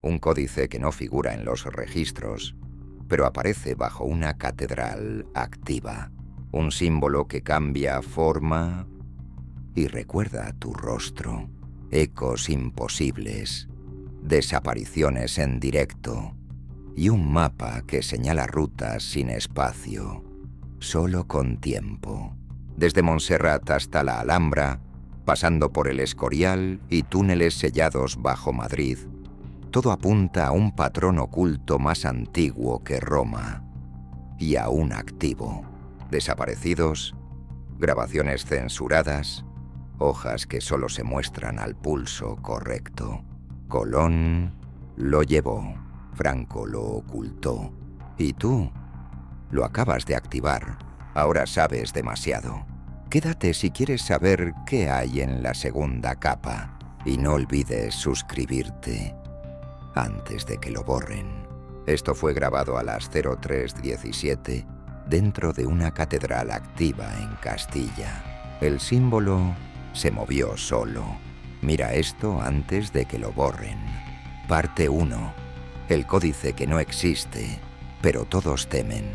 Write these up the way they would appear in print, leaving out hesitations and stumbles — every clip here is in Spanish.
un códice que no figura en los registros, pero aparece bajo una catedral activa, un símbolo que cambia forma y recuerda tu rostro, ecos imposibles, desapariciones en directo y un mapa que señala rutas sin espacio, solo con tiempo, desde Montserrat hasta la Alhambra, pasando por el Escorial y túneles sellados bajo Madrid. Todo apunta a un patrón oculto más antiguo que Roma y aún activo. Desaparecidos, grabaciones censuradas, hojas que solo se muestran al pulso correcto. Colón lo llevó, Franco lo ocultó. Y tú lo acabas de activar. Ahora sabes demasiado. Quédate si quieres saber qué hay en la segunda capa. Y no olvides suscribirte antes de que lo borren. Esto fue grabado a las 03:17 dentro de una catedral activa en Castilla. El símbolo se movió solo. Mira esto antes de que lo borren. Parte 1. El códice que no existe, pero todos temen.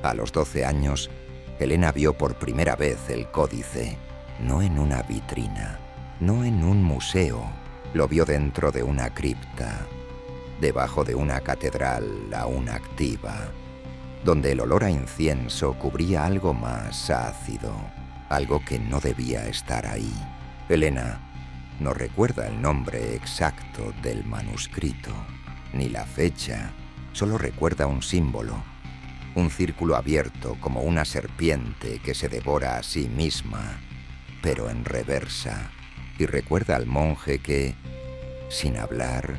A los 12 años, Elena vio por primera vez el códice, no en una vitrina, no en un museo. Lo vio dentro de una cripta, debajo de una catedral aún activa, donde el olor a incienso cubría algo más ácido, algo que no debía estar ahí. Elena no recuerda el nombre exacto del manuscrito, ni la fecha, solo recuerda un símbolo, un círculo abierto como una serpiente que se devora a sí misma, pero en reversa, y recuerda al monje que, sin hablar,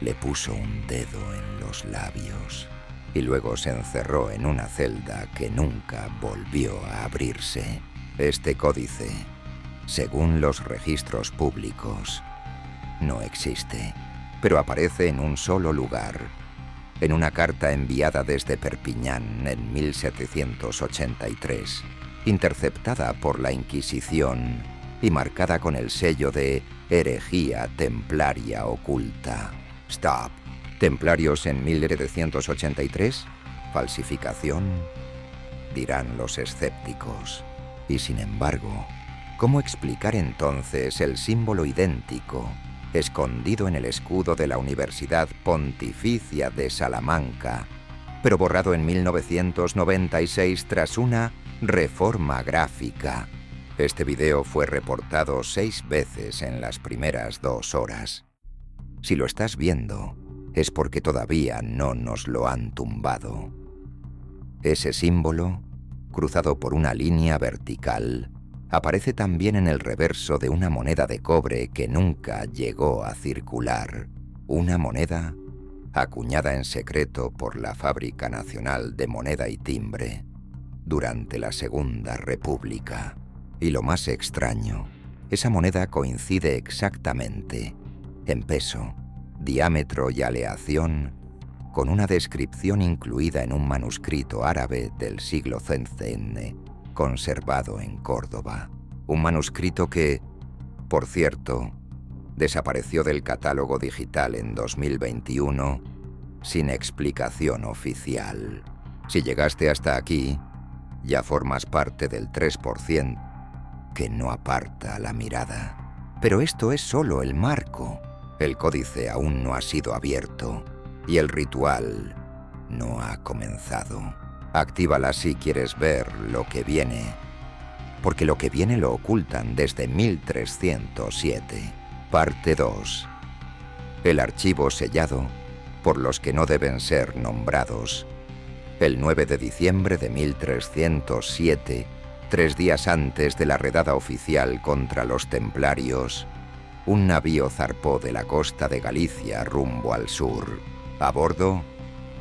le puso un dedo en los labios y luego se encerró en una celda que nunca volvió a abrirse. Este códice, según los registros públicos, no existe, pero aparece en un solo lugar, en una carta enviada desde Perpiñán en 1783, interceptada por la Inquisición y marcada con el sello de herejía templaria oculta. Stop. ¿Templarios en 1783? ¿Falsificación? Dirán los escépticos. Y sin embargo, ¿cómo explicar entonces el símbolo idéntico, escondido en el escudo de la Universidad Pontificia de Salamanca, pero borrado en 1996 tras una reforma gráfica? Este video fue reportado 6 veces en las primeras 2 horas. Si lo estás viendo, es porque todavía no nos lo han tumbado. Ese símbolo, cruzado por una línea vertical, aparece también en el reverso de una moneda de cobre que nunca llegó a circular. Una moneda acuñada en secreto por la Fábrica Nacional de Moneda y Timbre durante la Segunda República. Y lo más extraño, esa moneda coincide exactamente en peso, diámetro y aleación con una descripción incluida en un manuscrito árabe del siglo CN, conservado en Córdoba. Un manuscrito que, por cierto, desapareció del catálogo digital en 2021 sin explicación oficial. Si llegaste hasta aquí, ya formas parte del 3% que no aparta la mirada. Pero esto es solo el marco. El códice aún no ha sido abierto y el ritual no ha comenzado. Actívala si quieres ver lo que viene, porque lo que viene lo ocultan desde 1307. Parte 2. El archivo sellado por los que no deben ser nombrados. El 9 de diciembre de 1307, 3 días antes de la redada oficial contra los templarios, un navío zarpó de la costa de Galicia rumbo al sur. A bordo,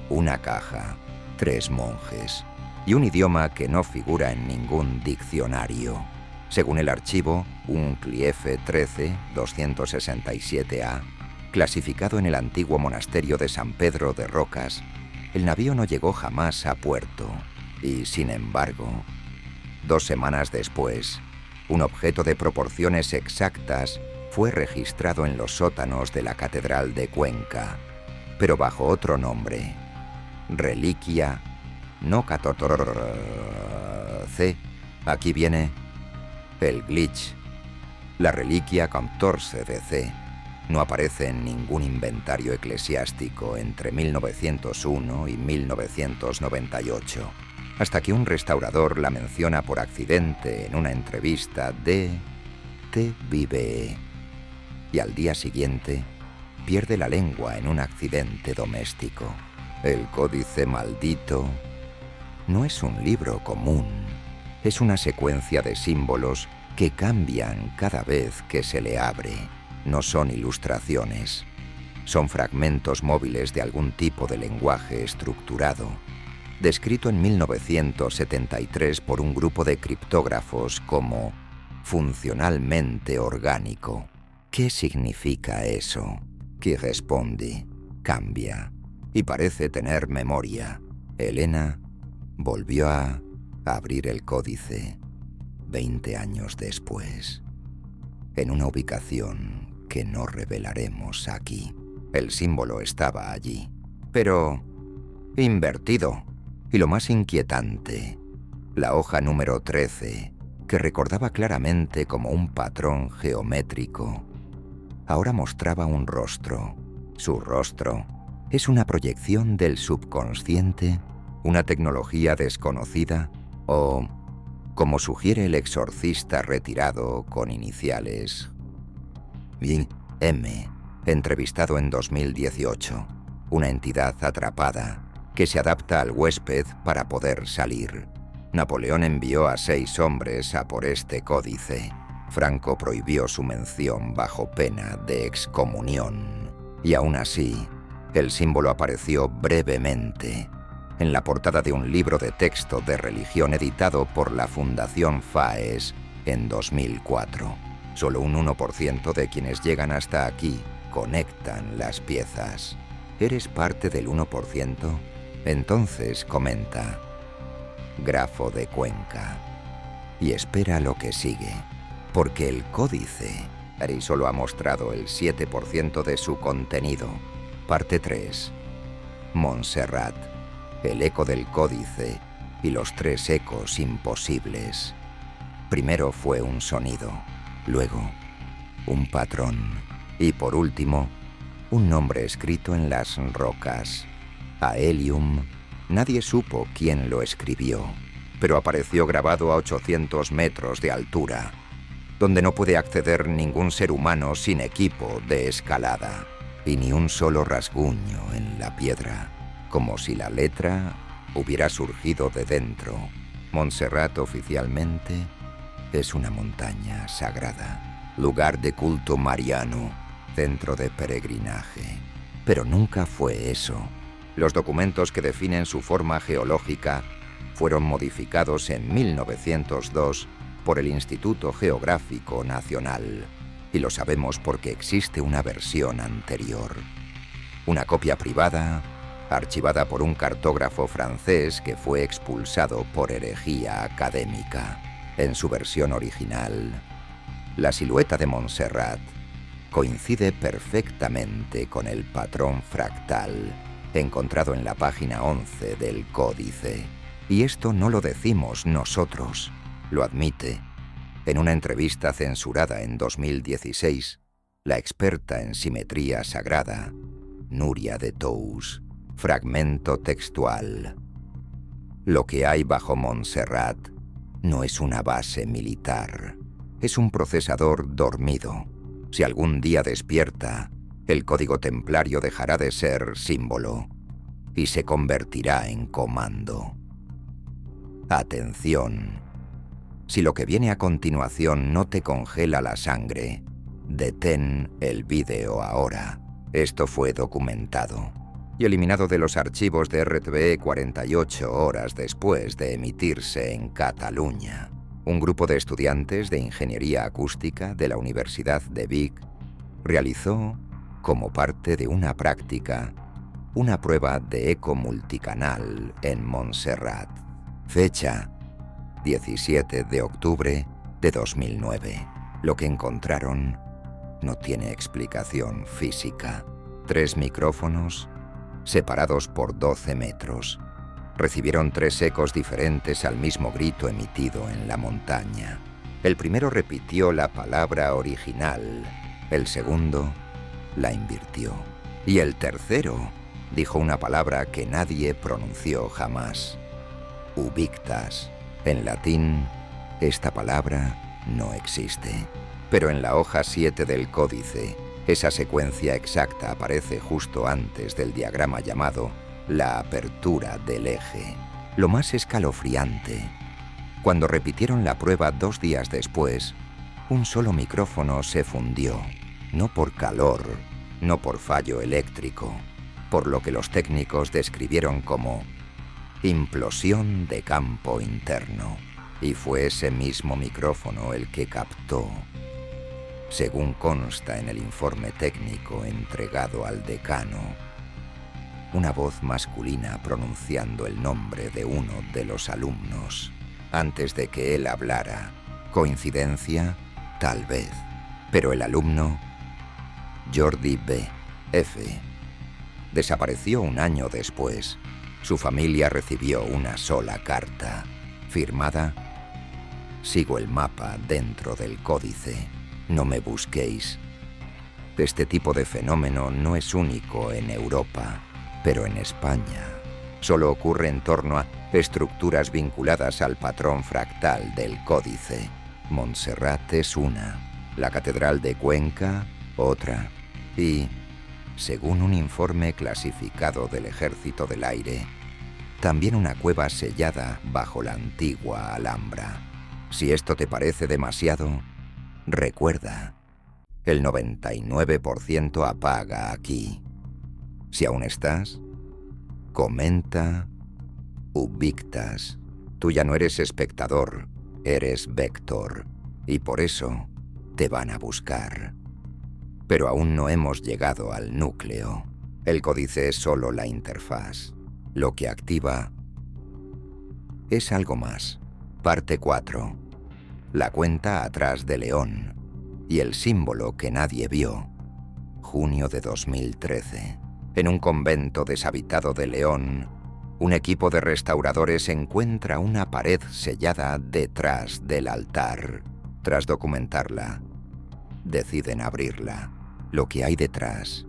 una caja, 3 monjes y un idioma que no figura en ningún diccionario. Según el archivo, un Cliefe 13 267A, clasificado en el antiguo monasterio de San Pedro de Rocas, el navío no llegó jamás a puerto. Y, sin embargo, 2 semanas después, un objeto de proporciones exactas fue registrado en los sótanos de la Catedral de Cuenca, pero bajo otro nombre, Reliquia no 14C. Aquí viene el glitch. La Reliquia 14C no aparece en ningún inventario eclesiástico entre 1901 y 1998, hasta que un restaurador la menciona por accidente en una entrevista de TVE, y al día siguiente pierde la lengua en un accidente doméstico. El Códice Maldito no es un libro común, es una secuencia de símbolos que cambian cada vez que se le abre. No son ilustraciones, son fragmentos móviles de algún tipo de lenguaje estructurado, descrito en 1973 por un grupo de criptógrafos como funcionalmente orgánico. ¿Qué significa eso? Que responde, cambia y parece tener memoria. Elena volvió a abrir el códice 20 años después, en una ubicación que no revelaremos aquí. El símbolo estaba allí, pero invertido. Y lo más inquietante, la hoja número 13, que recordaba claramente como un patrón geométrico, ahora mostraba un rostro. Su rostro es una proyección del subconsciente, una tecnología desconocida o, como sugiere el exorcista retirado con iniciales M, entrevistado en 2018, una entidad atrapada que se adapta al huésped para poder salir. Napoleón envió a 6 hombres a por este códice. Franco prohibió su mención bajo pena de excomunión. Y aún así, el símbolo apareció brevemente en la portada de un libro de texto de religión editado por la Fundación FAES en 2004. Solo un 1% de quienes llegan hasta aquí conectan las piezas. ¿Eres parte del 1%? Entonces comenta: Grafo de Cuenca. Y espera lo que sigue, porque el códice solo ha mostrado el 7% de su contenido. Parte 3. Montserrat, el eco del códice y los 3 ecos imposibles. Primero fue un sonido, luego un patrón y por último un nombre escrito en las rocas. Aelium. Nadie supo quién lo escribió, pero apareció grabado a 800 metros de altura, donde no puede acceder ningún ser humano sin equipo de escalada, y ni un solo rasguño en la piedra, como si la letra hubiera surgido de dentro. Montserrat oficialmente es una montaña sagrada, lugar de culto mariano, centro de peregrinaje, pero nunca fue eso. Los documentos que definen su forma geológica fueron modificados en 1902 por el Instituto Geográfico Nacional, y lo sabemos porque existe una versión anterior. Una copia privada, archivada por un cartógrafo francés que fue expulsado por herejía académica. En su versión original, la silueta de Montserrat coincide perfectamente con el patrón fractal encontrado en la página 11 del códice. Y esto no lo decimos nosotros, lo admite, en una entrevista censurada en 2016, la experta en simetría sagrada, Nuria de Tous. Fragmento textual. Lo que hay bajo Montserrat no es una base militar, es un procesador dormido. Si algún día despierta, el código templario dejará de ser símbolo y se convertirá en comando. Atención. Si lo que viene a continuación no te congela la sangre, detén el vídeo ahora. Esto fue documentado y eliminado de los archivos de RTVE 48 horas después de emitirse en Cataluña. Un grupo de estudiantes de Ingeniería Acústica de la Universidad de Vic realizó, como parte de una práctica, una prueba de eco multicanal en Montserrat. Fecha: 17 de octubre de 2009. Lo que encontraron no tiene explicación física. 3 micrófonos separados por 12 metros. Recibieron 3 ecos diferentes al mismo grito emitido en la montaña. El primero repitió la palabra original, el segundo la invirtió. Y el tercero dijo una palabra que nadie pronunció jamás. Ubictas. En latín, esta palabra no existe. Pero en la hoja 7 del códice, esa secuencia exacta aparece justo antes del diagrama llamado la apertura del eje. Lo más escalofriante, cuando repitieron la prueba 2 días después, un solo micrófono se fundió, no por calor, no por fallo eléctrico, por lo que los técnicos describieron como implosión de campo interno. Y fue ese mismo micrófono el que captó, según consta en el informe técnico entregado al decano, una voz masculina pronunciando el nombre de uno de los alumnos. Antes de que él hablara. ¿Coincidencia? Tal vez. Pero el alumno, Jordi B. F., desapareció un año después. Su familia recibió una sola carta, firmada: sigo el mapa dentro del códice. No me busquéis. Este tipo de fenómeno no es único en Europa, pero en España solo ocurre en torno a estructuras vinculadas al patrón fractal del códice. Montserrat es una, la Catedral de Cuenca otra, y, según un informe clasificado del Ejército del Aire, también una cueva sellada bajo la antigua Alhambra. Si esto te parece demasiado, recuerda, el 99% apaga aquí. Si aún estás, comenta, ubictas. Tú ya no eres espectador, eres vector, y por eso te van a buscar. Pero aún no hemos llegado al núcleo. El códice es solo la interfaz. Lo que activa es algo más. Parte 4. La cuenta atrás de León y el símbolo que nadie vio. Junio de 2013. En un convento deshabitado de León, un equipo de restauradores encuentra una pared sellada detrás del altar. Tras documentarla, deciden abrirla. Lo que hay detrás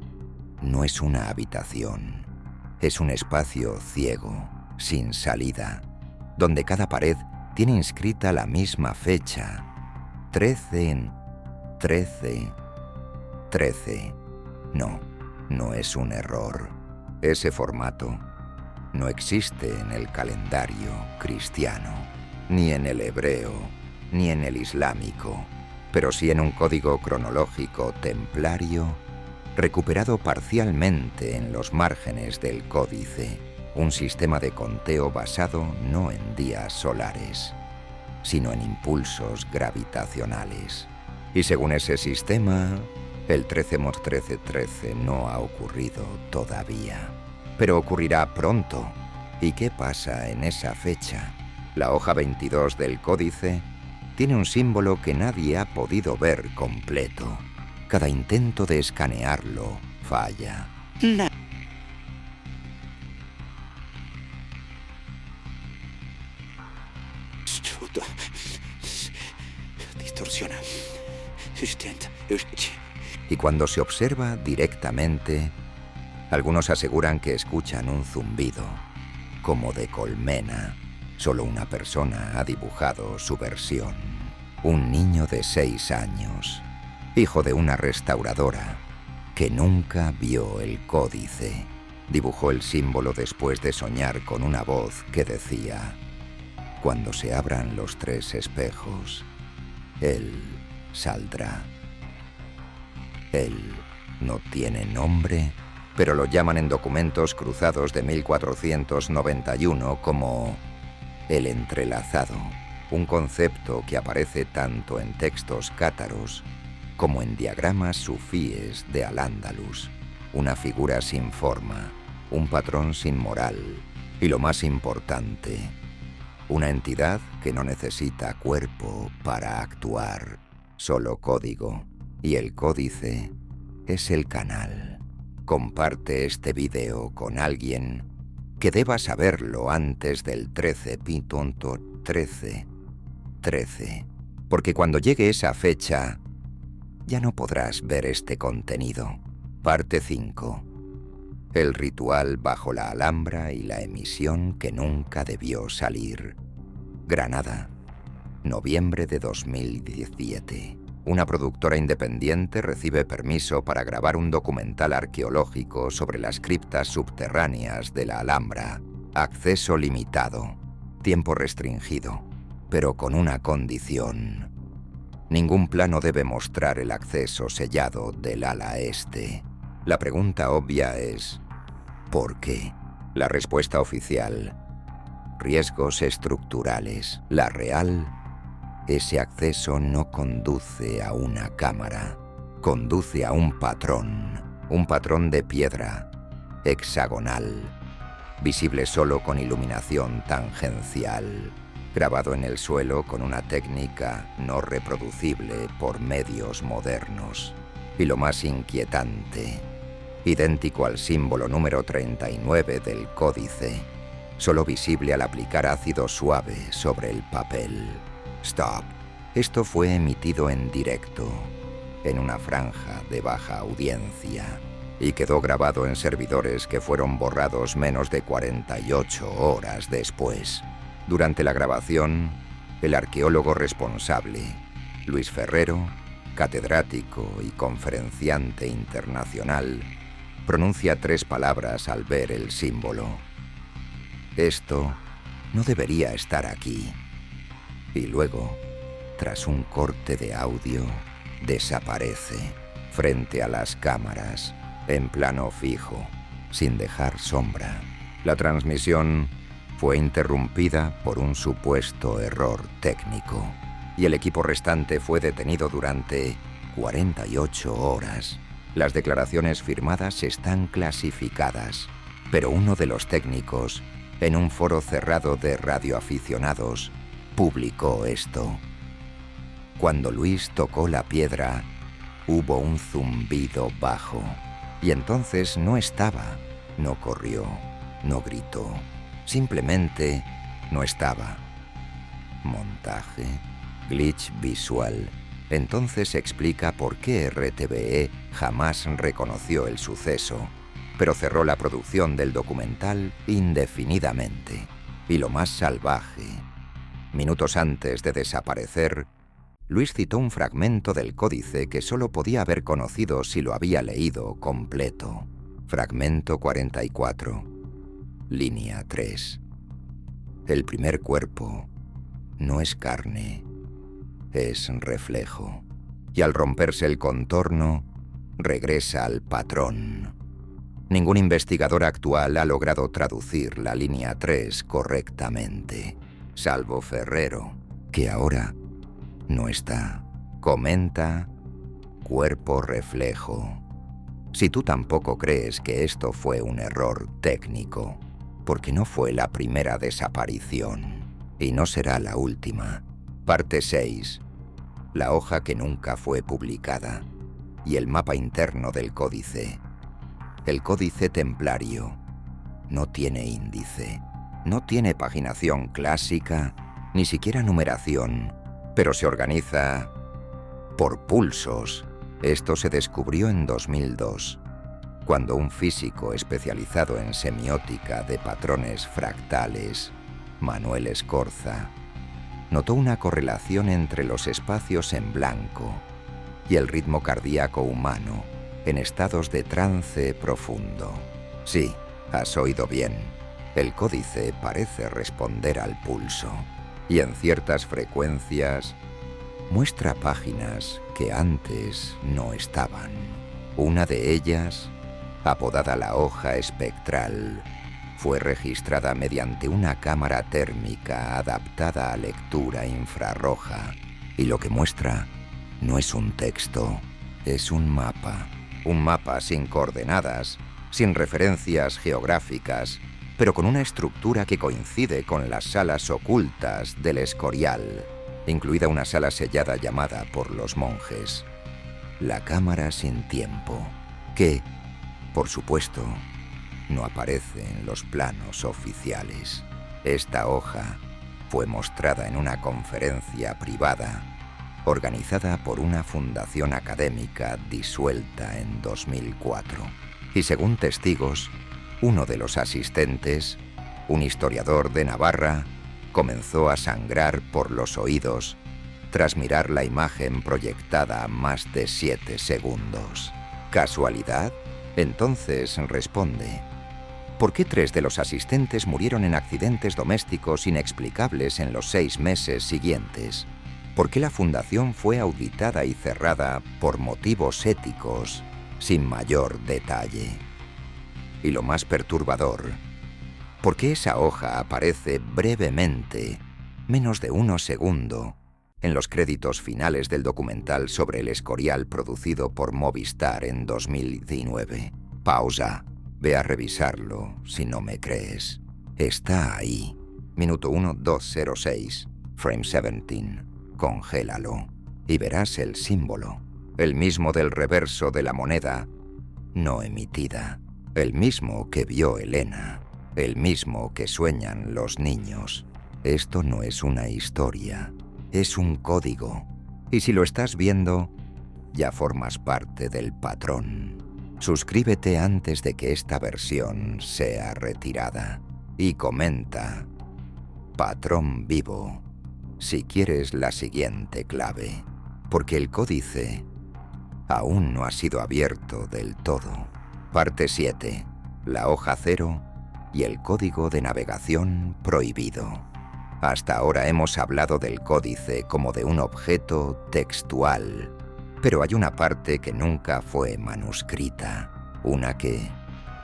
no es una habitación. Es un espacio ciego, sin salida, donde cada pared tiene inscrita la misma fecha. 13 en 13. 13. No es un error. Ese formato no existe en el calendario cristiano, ni en el hebreo, ni en el islámico, pero sí en un código cronológico templario recuperado parcialmente en los márgenes del códice, un sistema de conteo basado no en días solares, sino en impulsos gravitacionales. Y según ese sistema, el 13-13-13 no ha ocurrido todavía. Pero ocurrirá pronto. ¿Y qué pasa en esa fecha? La hoja 22 del códice tiene un símbolo que nadie ha podido ver completo. Cada intento de escanearlo falla. Distorsiona. Y cuando se observa directamente, algunos aseguran que escuchan un zumbido, como de colmena. Solo una persona ha dibujado su versión. Un niño de 6 años, hijo de una restauradora, que nunca vio el códice. Dibujó el símbolo después de soñar con una voz que decía: cuando se abran los 3 espejos, él saldrá. Él no tiene nombre, pero lo llaman en documentos cruzados de 1491 como el entrelazado, un concepto que aparece tanto en textos cátaros como en diagramas sufíes de Al-Ándalus, una figura sin forma, un patrón sin moral y, lo más importante, una entidad que no necesita cuerpo para actuar, solo código. Y el códice es el canal. Comparte este vídeo con alguien que deba saberlo antes del 13.13. Porque cuando llegue esa fecha, ya no podrás ver este contenido. Parte 5. El ritual bajo la Alhambra y la emisión que nunca debió salir. Granada, noviembre de 2017. Una productora independiente recibe permiso para grabar un documental arqueológico sobre las criptas subterráneas de la Alhambra. Acceso limitado, tiempo restringido, pero con una condición. Ningún plano debe mostrar el acceso sellado del ala este. La pregunta obvia es, ¿por qué? La respuesta oficial: riesgos estructurales. La real: ese acceso no conduce a una cámara, conduce a un patrón de piedra, hexagonal, visible solo con iluminación tangencial, grabado en el suelo con una técnica no reproducible por medios modernos. Y lo más inquietante, idéntico al símbolo número 39 del códice, solo visible al aplicar ácido suave sobre el papel. Stop. Esto fue emitido en directo, en una franja de baja audiencia, y quedó grabado en servidores que fueron borrados menos de 48 horas después. Durante la grabación, el arqueólogo responsable, Luis Ferrero, catedrático y conferenciante internacional, pronuncia 3 palabras al ver el símbolo. Esto no debería estar aquí. Y luego, tras un corte de audio, desaparece frente a las cámaras, en plano fijo, sin dejar sombra. La transmisión fue interrumpida por un supuesto error técnico, y el equipo restante fue detenido durante 48 horas. Las declaraciones firmadas están clasificadas, pero uno de los técnicos, en un foro cerrado de radioaficionados, publicó esto. Cuando Luis tocó la piedra, hubo un zumbido bajo, y entonces no estaba, no corrió, no gritó, simplemente no estaba. Montaje, glitch visual. Entonces explica por qué RTVE jamás reconoció el suceso, pero cerró la producción del documental indefinidamente. Y lo más salvaje, minutos antes de desaparecer, Luis citó un fragmento del códice que solo podía haber conocido si lo había leído completo. Fragmento 44, línea 3. El primer cuerpo no es carne, es reflejo. Y al romperse el contorno, regresa al patrón. Ningún investigador actual ha logrado traducir la línea 3 correctamente, salvo Ferrero, que ahora no está. Comenta: cuerpo reflejo. Si tú tampoco crees que esto fue un error técnico, porque no fue la primera desaparición, y no será la última. Parte 6. La hoja que nunca fue publicada, y el mapa interno del códice. El códice templario no tiene índice, no tiene paginación clásica, ni siquiera numeración, pero se organiza por pulsos. Esto se descubrió en 2002, cuando un físico especializado en semiótica de patrones fractales, Manuel Escorza, notó una correlación entre los espacios en blanco y el ritmo cardíaco humano en estados de trance profundo. Sí, has oído bien. El códice parece responder al pulso, y en ciertas frecuencias muestra páginas que antes no estaban. Una de ellas, apodada la hoja espectral, fue registrada mediante una cámara térmica adaptada a lectura infrarroja, y lo que muestra no es un texto, es un mapa sin coordenadas, sin referencias geográficas, pero con una estructura que coincide con las salas ocultas del Escorial, incluida una sala sellada llamada por los monjes. la cámara sin tiempo, que, por supuesto, no aparece en los planos oficiales. Esta hoja fue mostrada en una conferencia privada organizada por una fundación académica disuelta en 2004. Y según testigos, uno de los asistentes, un historiador de Navarra, comenzó a sangrar por los oídos tras mirar la imagen proyectada a más de 7 segundos. ¿Casualidad? Entonces responde: ¿por qué 3 de los asistentes murieron en accidentes domésticos inexplicables en los 6 meses siguientes? ¿Por qué la fundación fue auditada y cerrada por motivos éticos sin mayor detalle? Y lo más perturbador, ¿por qué esa hoja aparece brevemente, menos de 1 segundo, en los créditos finales del documental sobre el Escorial producido por Movistar en 2019? Pausa. Ve a revisarlo si no me crees. Está ahí. Minuto 1:206, frame 17. Congélalo y verás el símbolo, el mismo del reverso de la moneda no emitida, el mismo que vio Elena, el mismo que sueñan los niños. Esto no es una historia, es un código. Y si lo estás viendo, ya formas parte del patrón. Suscríbete antes de que esta versión sea retirada. Y comenta: patrón vivo, si quieres la siguiente clave, porque el códice aún no ha sido abierto del todo. Parte 7. La hoja 0 y el código de navegación prohibido. Hasta ahora hemos hablado del códice como de un objeto textual, pero hay una parte que nunca fue manuscrita, una que,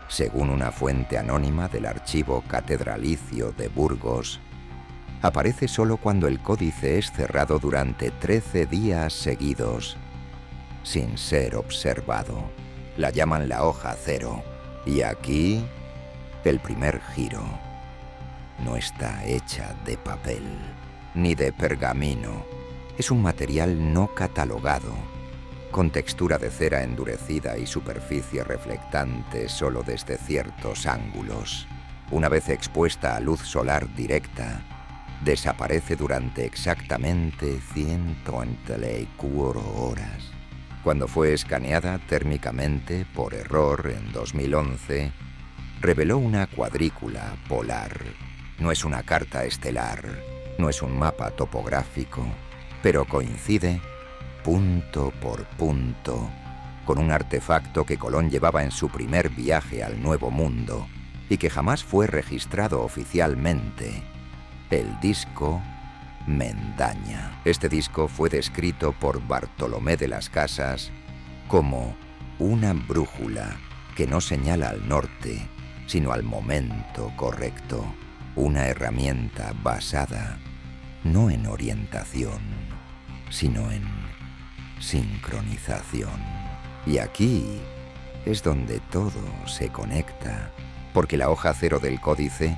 según una fuente anónima del archivo catedralicio de Burgos, aparece solo cuando el códice es cerrado durante 13 días seguidos, sin ser observado. La llaman la hoja 0. Y aquí, el primer giro. No está hecha de papel, ni de pergamino. Es un material no catalogado, con textura de cera endurecida y superficie reflectante solo desde ciertos ángulos. Una vez expuesta a luz solar directa, desaparece durante exactamente 124 horas. Cuando fue escaneada térmicamente por error en 2011, reveló una cuadrícula polar. No es una carta estelar, no es un mapa topográfico, pero coincide punto por punto con un artefacto que Colón llevaba en su primer viaje al Nuevo Mundo y que jamás fue registrado oficialmente: el disco Mendaña. Este disco fue descrito por Bartolomé de las Casas como una brújula que no señala al norte, sino al momento correcto. Una herramienta basada no en orientación, sino en sincronización. Y aquí es donde todo se conecta, porque la hoja 0 del códice,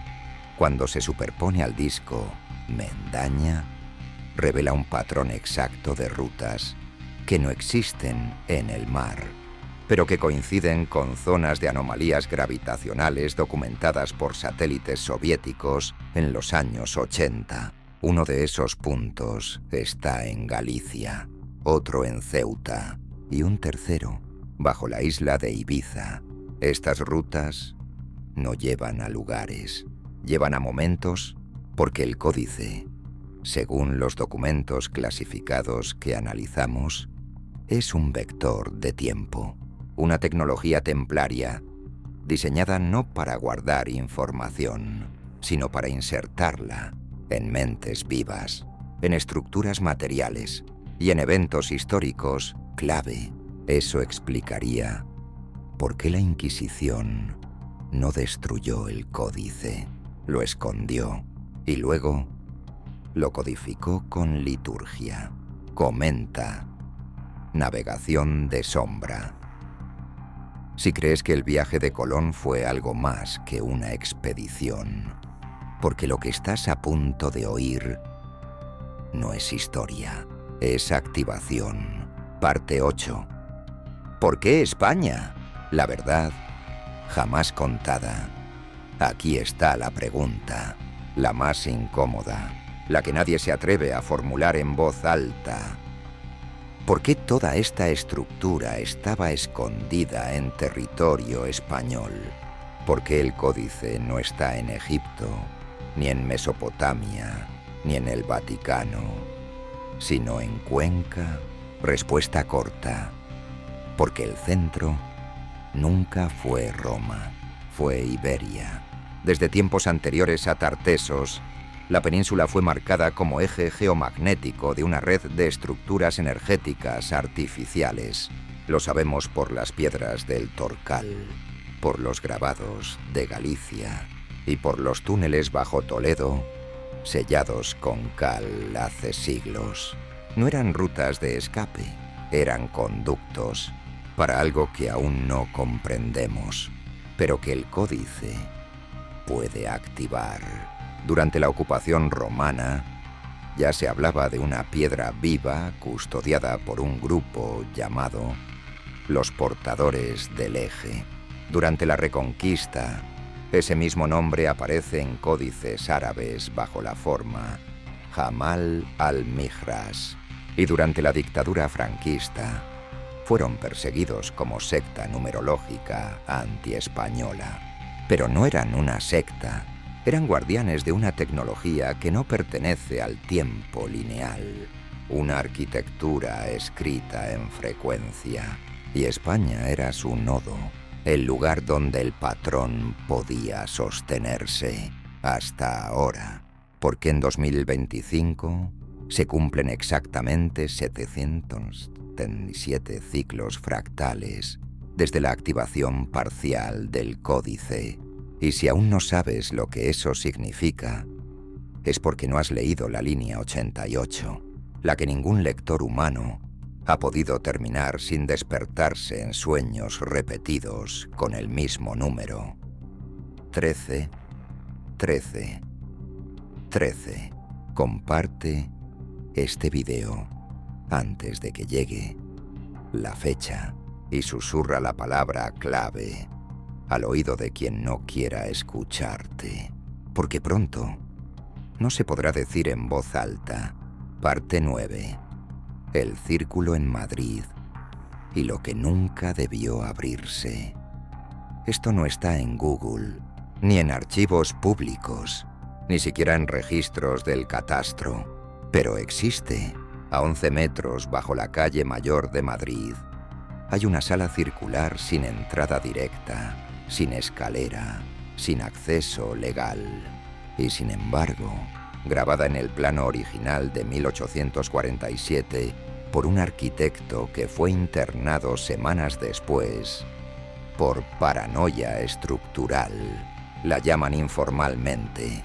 cuando se superpone al disco Mendaña, revela un patrón exacto de rutas que no existen en el mar, pero que coinciden con zonas de anomalías gravitacionales documentadas por satélites soviéticos en los años 80. Uno de esos puntos está en Galicia, otro en Ceuta y un tercero bajo la isla de Ibiza. Estas rutas no llevan a lugares, llevan a momentos, porque el códice, según los documentos clasificados que analizamos, es un vector de tiempo, una tecnología templaria diseñada no para guardar información, sino para insertarla en mentes vivas, en estructuras materiales y en eventos históricos clave. Eso explicaría por qué la Inquisición no destruyó el códice, lo escondió y luego lo codificó con liturgia. Comenta: navegación de sombra. Si crees que el viaje de Colón fue algo más que una expedición, porque lo que estás a punto de oír no es historia, es activación. Parte 8. ¿Por qué España? La verdad, jamás contada. Aquí está la pregunta, la más incómoda, la que nadie se atreve a formular en voz alta. ¿Por qué toda esta estructura estaba escondida en territorio español? ¿Por qué el códice no está en Egipto, ni en Mesopotamia, ni en el Vaticano, sino en Cuenca? Respuesta corta. Porque el centro nunca fue Roma, fue Iberia. Desde tiempos anteriores a Tartesos, la península fue marcada como eje geomagnético de una red de estructuras energéticas artificiales. Lo sabemos por las piedras del Torcal, por los grabados de Galicia y por los túneles bajo Toledo, sellados con cal hace siglos. No eran rutas de escape, eran conductos para algo que aún no comprendemos, pero que el códice puede activar. Durante la ocupación romana, ya se hablaba de una piedra viva custodiada por un grupo llamado los portadores del eje. Durante la Reconquista, ese mismo nombre aparece en códices árabes bajo la forma Jamal al-Mihras. Y durante la dictadura franquista, fueron perseguidos como secta numerológica antiespañola. Pero no eran una secta. Eran guardianes de una tecnología que no pertenece al tiempo lineal, una arquitectura escrita en frecuencia. Y España era su nodo, el lugar donde el patrón podía sostenerse hasta ahora. Porque en 2025 se cumplen exactamente 777 ciclos fractales desde la activación parcial del códice. Y si aún no sabes lo que eso significa, es porque no has leído la línea 88, la que ningún lector humano ha podido terminar sin despertarse en sueños repetidos con el mismo número. 13, 13, 13. Comparte este video antes de que llegue la fecha y susurra la palabra clave al oído de quien no quiera escucharte, porque pronto no se podrá decir en voz alta. Parte 9. El círculo en Madrid y lo que nunca debió abrirse. Esto no está en Google, ni en archivos públicos, ni siquiera en registros del catastro, pero existe. A 11 metros bajo la calle Mayor de Madrid hay una sala circular sin entrada directa, sin escalera, sin acceso legal. Y sin embargo, grabada en el plano original de 1847 por un arquitecto que fue internado semanas después por paranoia estructural, la llaman informalmente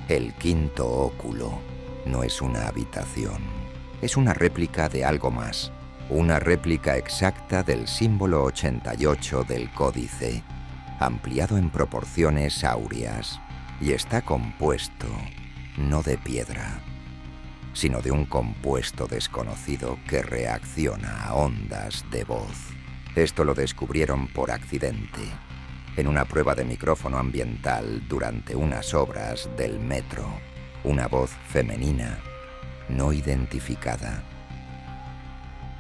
el quinto óculo. No es una habitación, es una réplica de algo más, una réplica exacta del símbolo 88 del códice, ampliado en proporciones áureas, y está compuesto no de piedra, sino de un compuesto desconocido que reacciona a ondas de voz. Esto lo descubrieron por accidente, en una prueba de micrófono ambiental durante unas obras del metro. Una voz femenina, no identificada,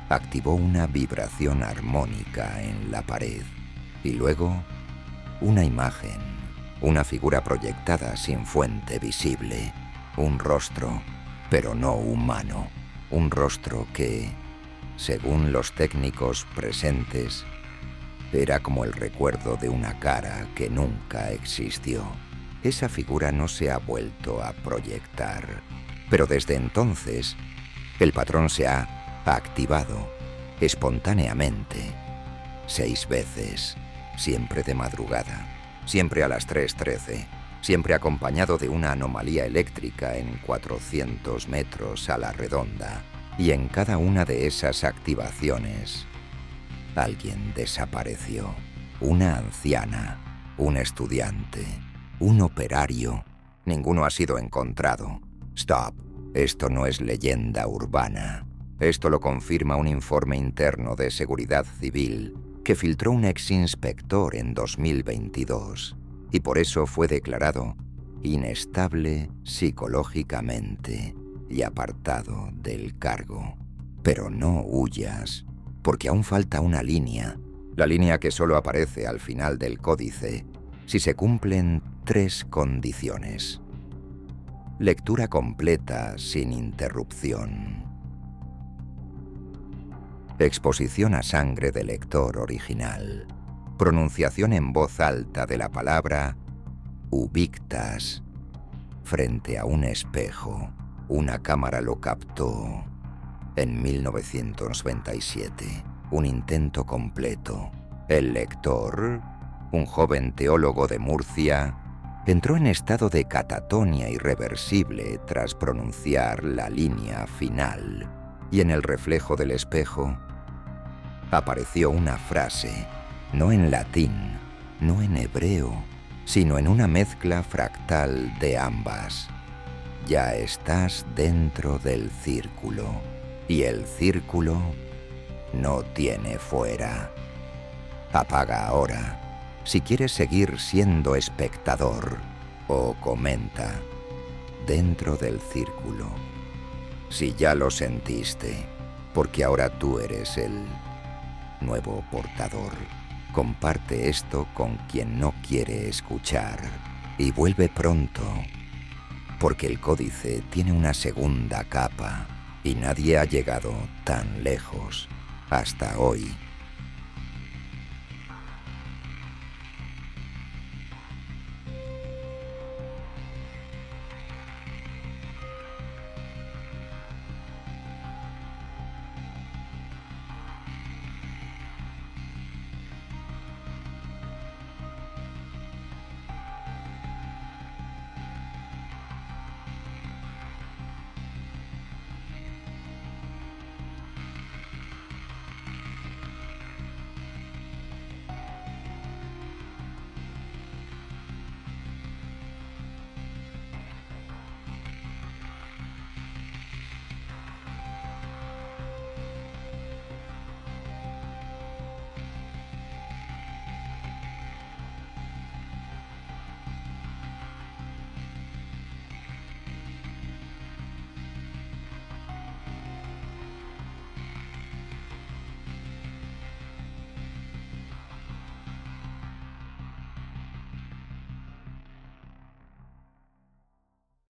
activó una vibración armónica en la pared, y luego una imagen, una figura proyectada sin fuente visible, un rostro, pero no humano, un rostro que, según los técnicos presentes, era como el recuerdo de una cara que nunca existió. Esa figura no se ha vuelto a proyectar, pero desde entonces el patrón se ha activado espontáneamente 6 veces, siempre de madrugada, siempre a las 3:13, siempre acompañado de una anomalía eléctrica en 400 metros a la redonda. Y en cada una de esas activaciones, alguien desapareció. Una anciana, un estudiante, un operario. Ninguno ha sido encontrado. Stop. Esto no es leyenda urbana. Esto lo confirma un informe interno de Seguridad Civil que filtró un exinspector en 2022 y por eso fue declarado inestable psicológicamente y apartado del cargo. Pero no huyas, porque aún falta una línea, la línea que solo aparece al final del códice si se cumplen 3 condiciones. Lectura completa sin interrupción. Exposición a sangre del lector original. Pronunciación en voz alta de la palabra ubictas. Frente a un espejo. Una cámara lo captó. En 1997. Un intento completo. El lector, un joven teólogo de Murcia, entró en estado de catatonia irreversible tras pronunciar la línea final. Y en el reflejo del espejo apareció una frase, no en latín, no en hebreo, sino en una mezcla fractal de ambas. Ya estás dentro del círculo, y el círculo no tiene fuera. Apaga ahora, si quieres seguir siendo espectador, o comenta, dentro del círculo. Si ya lo sentiste, porque ahora tú eres el nuevo portador. Comparte esto con quien no quiere escuchar y vuelve pronto, porque el códice tiene una segunda capa y nadie ha llegado tan lejos hasta hoy.